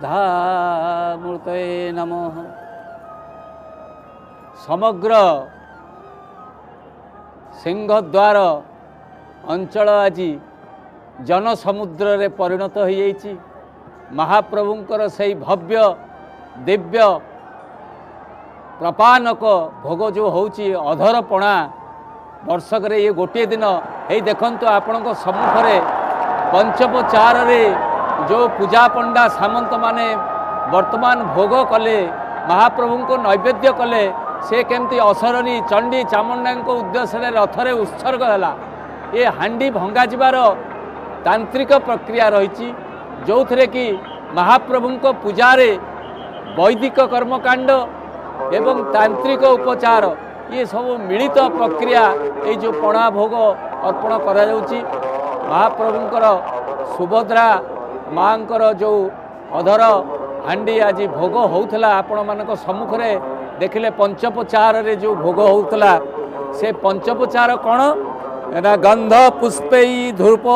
बुद्धामूर्तये नमः। समग्र सिंहद्वार अंचल आज जनसमुद्र रे परिणत हो जाइछि। महाप्रभुंकर से भव्य दिव्य प्रपानक भोग जो होची अधरपणा वर्षक रे ये गोटे दिन हे देखंतु आपणक सम्मुखरे पंचोपचार रे जो पूजा पंडा सामंत माने वर्तमान भोग कले महाप्रभु को नैवेद्य कले से केमती असरणी चंडी चामुंडा उद्देश्य रथरे उत्सर्ग है। ये हांडी भंगा जीवार तांत्रिक प्रक्रिया रही जो थे कि महाप्रभु को पूजा रे वैदिक कर्मकांड एवं तांत्रिक उपचार ये सब मिलित प्रक्रिया ये जो पणा भोग अर्पण करा जाउची। महाप्रभुंकर सुभद्रा मांकर जो अधर हांडी आज भोग होउथला आपण मानक सम्मुखरे देखिले पंचोपचार रे जो भोग होउथला से पंचोपचार कौन एना गंध पुष्पे धूप